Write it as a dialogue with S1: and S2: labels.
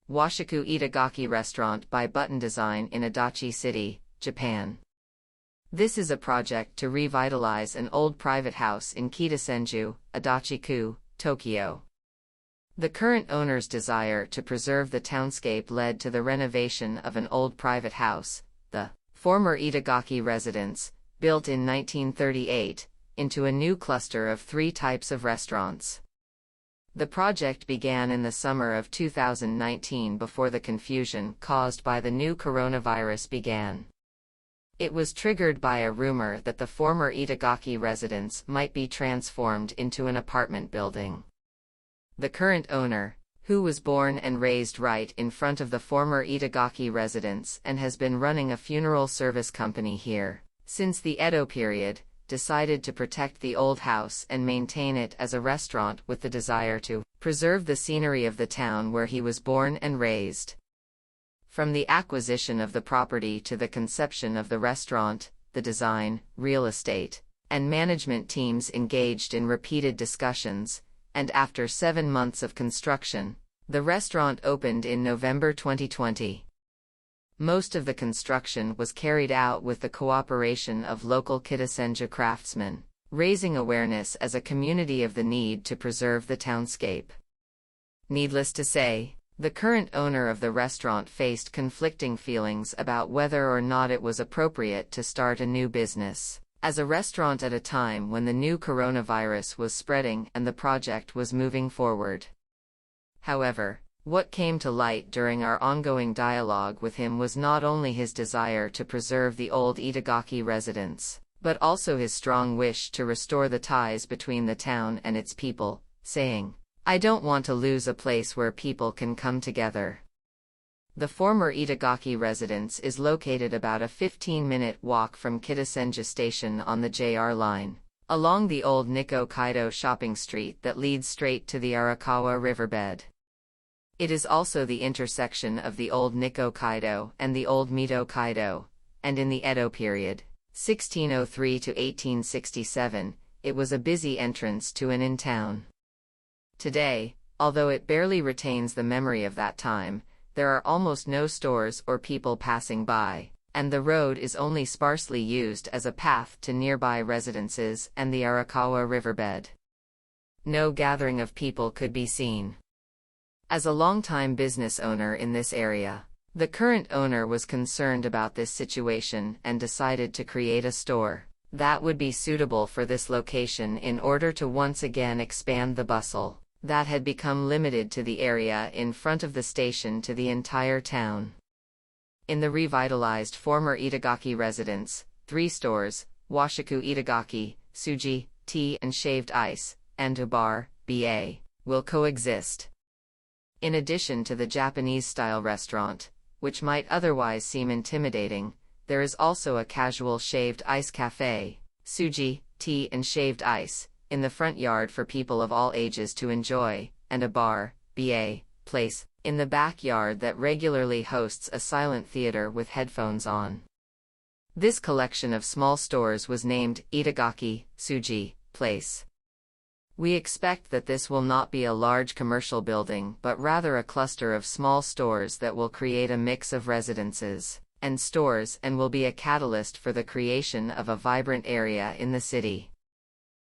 S1: Washoku Itagaki restaurant by Buttondesign in Adachi City, Japan. This is a project to revitalize an old private house in Kita-Senju, Adachi-ku, Tokyo. The current owner's desire to preserve the townscape led to the renovation of an old private house, the former Itagaki Residence, built in 1938, into a new cluster of 3 types of restaurants. The project began in the summer of 2019 before the confusion caused by the new coronavirus began. It was triggered by a rumor that the former Itagaki residence might be transformed into an apartment building. The current owner, who was born and raised right in front of the former Itagaki residence and has been running a funeral service company here since the Edo period, decided to protect the old house and maintain it as a restaurant with the desire to preserve the scenery of the town where he was born and raised. From the acquisition of the property to the conception of the restaurant, the design, real estate, and management teams engaged in repeated discussions, and after 7 months of construction, the restaurant opened in November 2020. Most of the construction was carried out with the cooperation of local Kita-Senju craftsmen, raising awareness as a community of the need to preserve the townscape. Needless to say, the current owner of the restaurant faced conflicting feelings about whether or not it was appropriate to start a new business as a restaurant at a time when the new coronavirus was spreading and the project was moving forward. However, what came to light during our ongoing dialogue with him was not only his desire to preserve the old Itagaki residence, but also his strong wish to restore the ties between the town and its people, saying, "I don't want to lose a place where people can come together." The former Itagaki residence is located about a 15-minute walk from Kita-Senju Station on the JR line, along the old Nikko-Kaido shopping street that leads straight to the Arakawa riverbed. It is also the intersection of the old Nikko-Kaido and the old Mito-Kaido, and in the Edo period, 1603 to 1867, it was a busy entrance to an in-town. Today, although it barely retains the memory of that time, there are almost no stores or people passing by, and the road is only sparsely used as a path to nearby residences and the Arakawa riverbed. No gathering of people could be seen. As a longtime business owner in this area, the current owner was concerned about this situation and decided to create a store that would be suitable for this location in order to once again expand the bustle that had become limited to the area in front of the station to the entire town. In the revitalized former Itagaki residence, 3 stores, Washoku Itagaki, Suji, tea and shaved ice, and a bar, BA, will coexist. In addition to the Japanese-style restaurant, which might otherwise seem intimidating, there is also a casual shaved ice cafe, Suji, tea and shaved ice, in the front yard for people of all ages to enjoy, and a bar, BA, place, in the backyard that regularly hosts a silent theater with headphones on. This collection of small stores was named Itagaki, Suji, Place. We expect that this will not be a large commercial building but rather a cluster of small stores that will create a mix of residences and stores and will be a catalyst for the creation of a vibrant area in the city.